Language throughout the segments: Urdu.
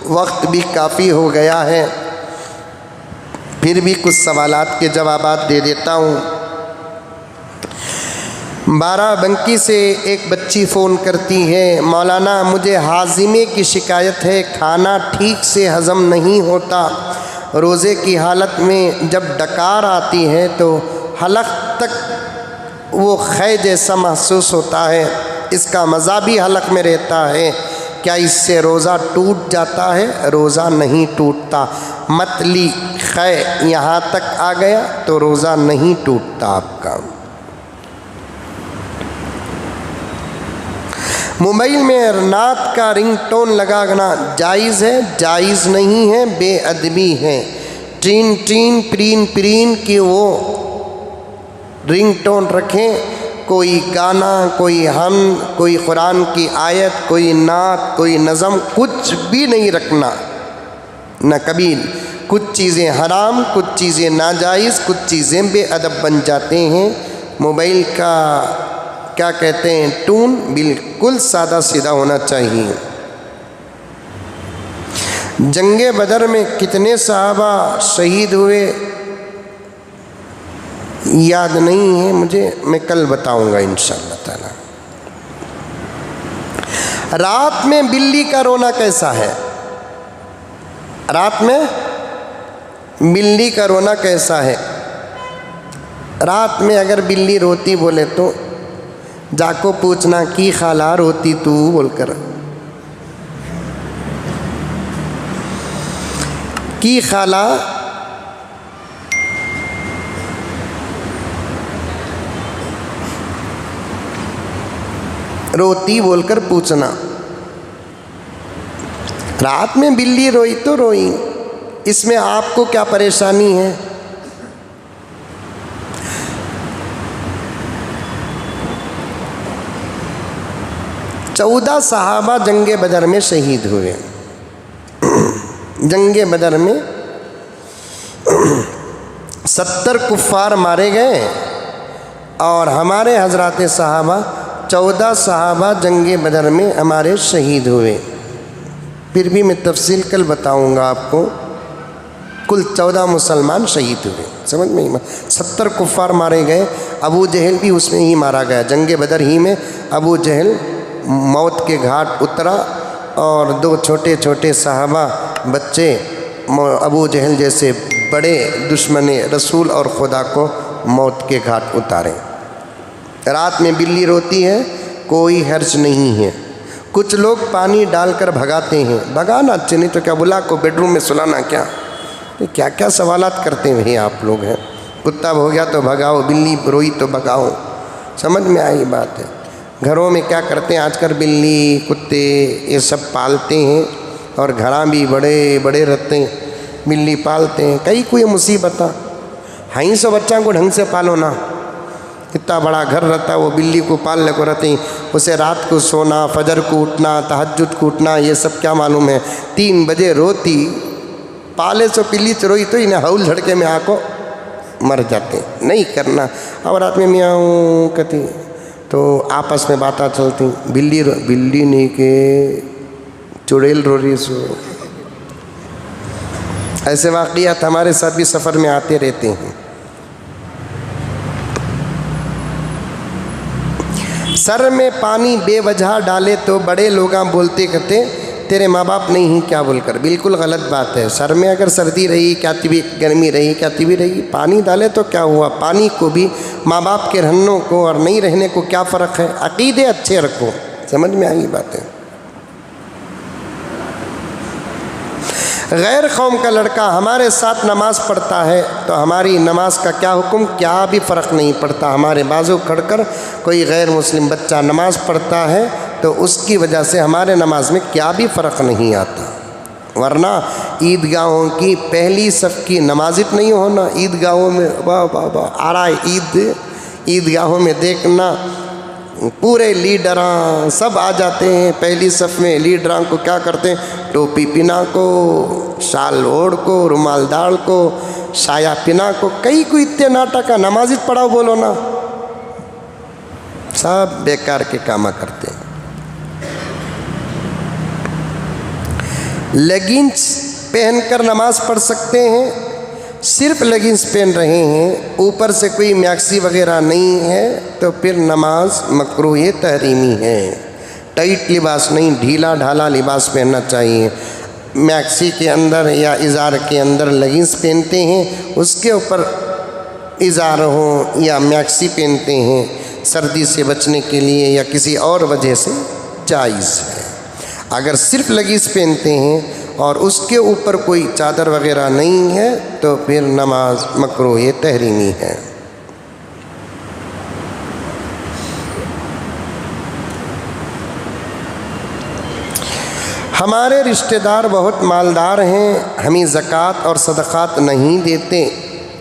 وقت بھی کافی ہو گیا ہے، پھر بھی کچھ سوالات کے جوابات دے دیتا ہوں۔ بارہ بنکی سے ایک بچی فون کرتی ہے، مولانا مجھے ہاضمے کی شکایت ہے، کھانا ٹھیک سے ہضم نہیں ہوتا، روزے کی حالت میں جب ڈکار آتی ہے تو حلق تک وہ خے جیسا محسوس ہوتا ہے، اس کا مزہ بھی حلق میں رہتا ہے، کیا اس سے روزہ ٹوٹ جاتا ہے؟ روزہ نہیں ٹوٹتا، متلی خے یہاں تک آ گیا تو روزہ نہیں ٹوٹتا آپ کا۔ موبائل میں نعت کا رنگ ٹون لگانا جائز ہے؟ جائز نہیں ہے، بے ادبی ہے۔ ٹین ٹین پرین پرین کی وہ رنگ ٹون رکھیں، کوئی گانا، کوئی حمد، کوئی قرآن کی آیت، کوئی نعت، کوئی نظم، کچھ بھی نہیں رکھنا، نہ کبھی۔ کچھ چیزیں حرام، کچھ چیزیں ناجائز، کچھ چیزیں بے ادب بن جاتے ہیں۔ موبائل کا کیا کہتے ہیں ٹون بالکل سادہ سیدھا ہونا چاہیے۔ جنگ بدر میں کتنے صحابہ شہید ہوئے یاد نہیں ہے مجھے، میں کل بتاؤں گا انشاءاللہ تعالی۔ رات میں بلی کا رونا کیسا ہے؟ رات میں بلی کا رونا کیسا ہے؟ رات میں اگر بلی روتی بولے تو جا کو پوچھنا کی خالہ روتی تو بول کر، کی خالہ روتی بول کر پوچھنا۔ رات میں بلی روئی تو روئی، اس میں آپ کو کیا پریشانی ہے؟ 14 صحابہ جنگ بدر میں شہید ہوئے۔ جنگ بدر میں 70 کفار مارے گئے اور ہمارے حضرات صحابہ 14 صحابہ جنگ بدر میں ہمارے شہید ہوئے۔ پھر بھی میں تفصیل کل بتاؤں گا آپ کو۔ کل 14 مسلمان شہید ہوئے، سمجھ میں 70 کفار مارے گئے، ابو جہل بھی اس میں ہی مارا گیا۔ جنگ بدر ہی میں ابو جہل موت کے گھاٹ اترا اور 2 چھوٹے چھوٹے صحابہ بچے ابو جہل جیسے بڑے دشمن رسول اور خدا کو موت کے گھاٹ اتارے۔ رات میں بلی روتی ہے، کوئی حرج نہیں ہے۔ کچھ لوگ پانی ڈال کر بھگاتے ہیں، بھگانا اچھے، نہیں تو کیا بلا کو بیڈ روم میں سلانا کیا؟ کیا کیا سوالات کرتے ہیں آپ لوگ ہیں۔ کتا ہو گیا تو بھگاؤ، بلی روئی تو بھگاؤ، سمجھ میں آئی بات ہے۔ گھروں میں کیا کرتے ہیں آج کل، بلی کتے یہ سب پالتے ہیں اور گھراں بھی بڑے بڑے رہتے ہیں، بلی پالتے ہیں، کئی کوئی مصیبت ہیں سو بچوں کو ڈھنگ سے پالو نا۔ اتنا بڑا گھر رہتا ہے، وہ بلی کو پالنے کو رہتے ہیں، اسے رات کو سونا، فجر کو اٹھنا، تہجد کو اٹھنا، یہ سب کیا معلوم ہے۔ 3 بجے روتی، پالے سو پلی روئی تو انہیں ہول جھڑکے میں آ کو مر جاتے، نہیں کرنا۔ اور رات میں میاؤں کہتی تو آپس میں باتیں چلتی، بلی نہیں کہ چڑیل رو رہی سو۔ ایسے واقعات ہمارے ساتھ بھی سفر میں آتے رہتے ہیں۔ سر میں پانی بے وجہ ڈالے تو بڑے لوگاں بولتے کہتے تیرے ماں باپ نہیں ہیں کیا بول کر، بالکل غلط بات ہے۔ سر میں اگر سردی رہی، کیا طبی گرمی رہی، کیا طبی رہی، پانی ڈالے تو کیا ہوا؟ پانی کو بھی ماں باپ کے رہنے کو اور نہیں رہنے کو کیا فرق ہے؟ عقیدے اچھے رکھو، سمجھ میں آئی باتیں۔ غیر قوم کا لڑکا ہمارے ساتھ نماز پڑھتا ہے تو ہماری نماز کا کیا حکم؟ کیا بھی فرق نہیں پڑتا۔ ہمارے بازو کھڑ کر کوئی غیر مسلم بچہ نماز پڑھتا ہے تو اس کی وجہ سے ہمارے نماز میں کیا بھی فرق نہیں آتا۔ ورنہ عیدگاہوں کی پہلی صف کی نمازت نہیں ہونا، عیدگاہوں میں واہ واہ واہ آ رہا ہے عیدگاہوں میں دیکھنا پورے لیڈراں سب آ جاتے ہیں پہلی صف میں۔ لیڈراں کو کیا کرتے ہیں؟ ٹوپی پنا کو، شال اوڑھ کو، رومال داڑ کو، سایہ پنا کو، کئی کو اتنے ناٹک کا نمازت پڑھاؤ بولو نا، سب بیکار کے کامہ کرتے ہیں۔ لیگنز پہن کر نماز پڑھ سکتے ہیں، صرف لیگنز پہن رہے ہیں، اوپر سے کوئی میکسی وغیرہ نہیں ہے، تو پھر نماز مکروہ تحریمی ہے۔ ٹائٹ لباس نہیں، ڈھیلا ڈھالا لباس پہننا چاہیے۔ میکسی کے اندر یا ازار کے اندر لیگنز پہنتے ہیں، اس کے اوپر ازار ہو یا میکسی پہنتے ہیں، سردی سے بچنے کے لیے یا کسی اور وجہ سے جائز ہے۔ اگر صرف لیگنز پہنتے ہیں اور اس کے اوپر کوئی چادر وغیرہ نہیں ہے تو پھر نماز مکروہ تحریمی ہے۔ ہمارے رشتہ دار بہت مالدار ہیں، ہمیں زکوٰۃ اور صدقات نہیں دیتے،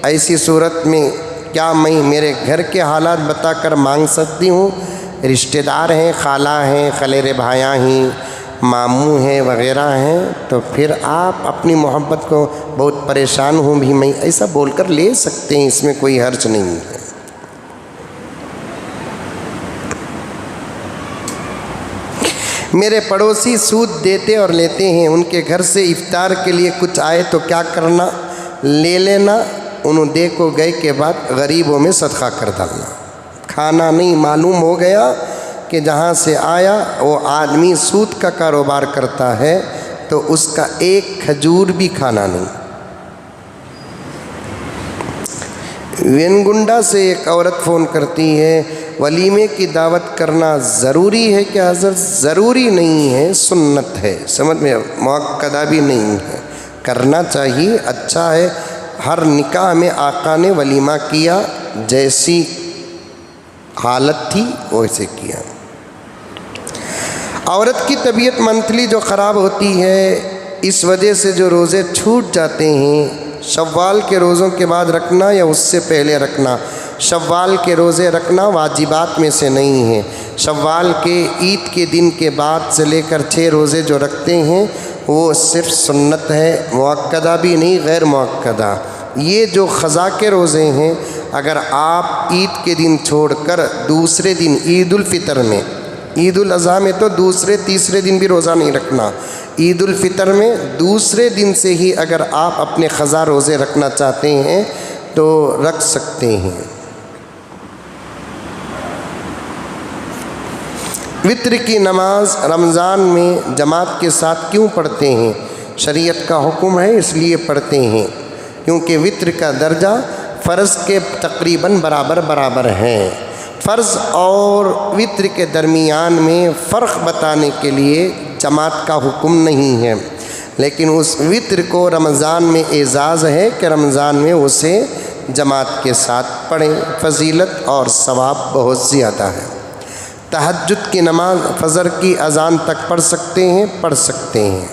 ایسی صورت میں کیا میں میرے گھر کے حالات بتا کر مانگ سکتی ہوں؟ رشتہ دار ہیں، خالہ ہیں، خلیرے بھائیاں ہیں، ماموں ہیں وغیرہ ہیں، تو پھر آپ اپنی محبت کو بہت پریشان ہوں بھی میں ایسا بول کر لے سکتے ہیں، اس میں کوئی حرج نہیں ہے۔ میرے پڑوسی سود دیتے اور لیتے ہیں، ان کے گھر سے افطار کے لیے کچھ آئے تو کیا کرنا؟ لے لینا، انہوں دے کو گئے کے بعد غریبوں میں صدقہ کر ڈالنا۔ کھانا نہیں، معلوم ہو گیا کہ جہاں سے آیا وہ آدمی سود کا کاروبار کرتا ہے تو اس کا ایک کھجور بھی کھانا نہیں۔ وینگنڈا سے ایک عورت فون کرتی ہے، ولیمے کی دعوت کرنا ضروری ہے کہ حضرت؟ ضروری نہیں ہے، سنت ہے، سمجھ میں، مؤکدہ بھی نہیں ہے، کرنا چاہیے، اچھا ہے۔ ہر نکاح میں آقا نے ولیمہ کیا، جیسی حالت تھی ویسے کیا۔ عورت کی طبیعت منتھلی جو خراب ہوتی ہے، اس وجہ سے جو روزے چھوٹ جاتے ہیں، شوال کے روزوں کے بعد رکھنا یا اس سے پہلے رکھنا؟ شوال کے روزے رکھنا واجبات میں سے نہیں ہے۔ شوال کے عید کے دن کے بعد سے لے کر 6 روزے جو رکھتے ہیں وہ صرف سنت ہے، مؤکدہ بھی نہیں، غیر مؤکدہ۔ یہ جو قضا کے روزے ہیں، اگر آپ عید کے دن چھوڑ کر دوسرے دن عید الفطر میں، عید الاضحیٰ میں تو دوسرے تیسرے دن بھی روزہ نہیں رکھنا، عید الفطر میں دوسرے دن سے ہی اگر آپ اپنے قضا روزے رکھنا چاہتے ہیں تو رکھ سکتے ہیں۔ وتر کی نماز رمضان میں جماعت کے ساتھ کیوں پڑھتے ہیں؟ شریعت کا حکم ہے اس لیے پڑھتے ہیں، کیونکہ وتر کا درجہ فرض کے تقریباً برابر ہے۔ فرض اور وتر کے درمیان میں فرق بتانے کے لیے جماعت کا حکم نہیں ہے، لیکن اس وتر کو رمضان میں اعزاز ہے کہ رمضان میں اسے جماعت کے ساتھ پڑھیں، فضیلت اور ثواب بہت زیادہ ہے۔ تہجد کی نماز فجر کی اذان تک پڑھ سکتے ہیں؟ پڑھ سکتے ہیں۔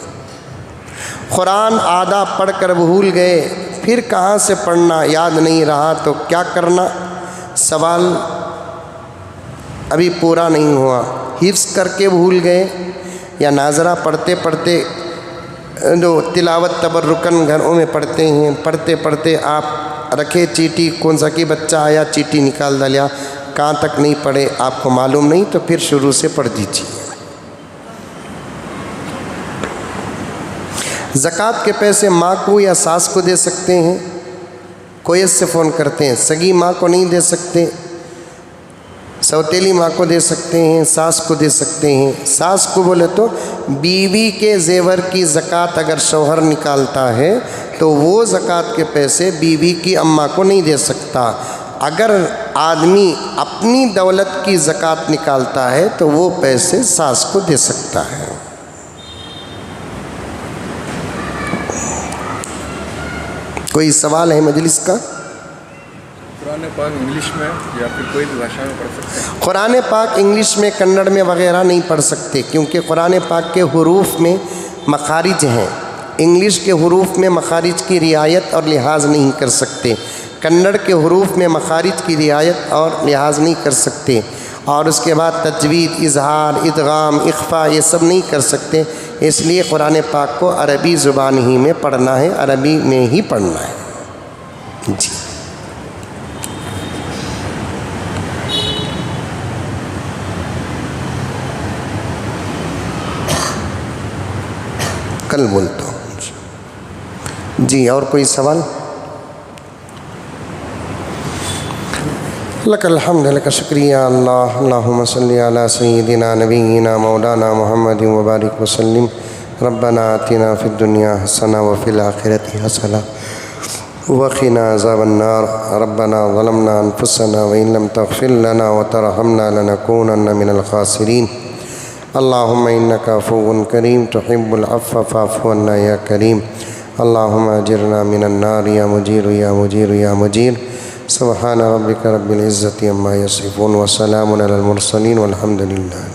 قرآن آدھا پڑھ کر بھول گئے، پھر کہاں سے پڑھنا؟ یاد نہیں رہا تو کیا کرنا؟ سوال ابھی پورا نہیں ہوا، حفظ کر کے بھول گئے یا ناظرہ پڑھتے پڑھتے جو تلاوت تبرکن گھروں میں پڑھتے ہیں، پڑھتے پڑھتے آپ رکھے چیٹی، کون سا کہ بچہ آیا چیٹی نکال ڈالیا، کہاں تک نہیں پڑھے آپ کو معلوم نہیں، تو پھر شروع سے پڑھ دیجیے۔ زکوٰۃ کے پیسے ماں کو یا ساس کو دے سکتے ہیں؟ کویت سے فون کرتے ہیں، سگی ماں کو نہیں دے سکتے، سوتیلی ماں کو دے سکتے ہیں، ساس کو دے سکتے ہیں۔ ساس کو بولے تو بیوی کے زیور کی زکوٰۃ اگر شوہر نکالتا ہے تو وہ زکوٰۃ کے پیسے بیوی کی اماں کو نہیں دے سکتا۔ اگر آدمی اپنی دولت کی زکوٰۃ نکالتا ہے تو وہ پیسے ساس کو دے سکتا ہے۔ کوئی سوال ہے مجلس کا؟ قرآن پاک انگلش میں یا پھر کوئی بھی بھاشا میں پڑھ سکتے ہیں؟ قرآن پاک انگلش میں، کنڑ میں وغیرہ نہیں پڑھ سکتے، کیونکہ قرآن پاک کے حروف میں مخارج ہیں۔ انگلش کے حروف میں مخارج کی رعایت اور لحاظ نہیں کر سکتے، کنڑ کے حروف میں مخارج کی رعایت اور لحاظ نہیں کر سکتے، اور اس کے بعد تجوید، اظہار، ادغام، اخفا یہ سب نہیں کر سکتے۔ اس لیے قرآن پاک کو عربی زبان ہی میں پڑھنا ہے، عربی میں ہی پڑھنا ہے۔ جی کل بولتا ہوں. جی اور کوئی سوال؟ لک الحمد لک شکریہ اللہ. اللہم صلی علی سیدنا نبینا مولانا محمد وبارک وسلم. ربنا آتنا فی الدنیا حسنہ وفی الآخرۃ حسنہ وقنا عذاب النار. ربنا ظلمنا انفسنا وإن لم تغفر لنا وترحمنا لنكونن من الخاسرین. اللہم انک عفو کریم تحب العفو فاعف عنا یا کریم. اللہم اجرنا من النار یا مجیر یا مجیر یا مجیر. سبحان ربک رب العزت عما یصفون وسلام علی المرسلین والحمد للہ.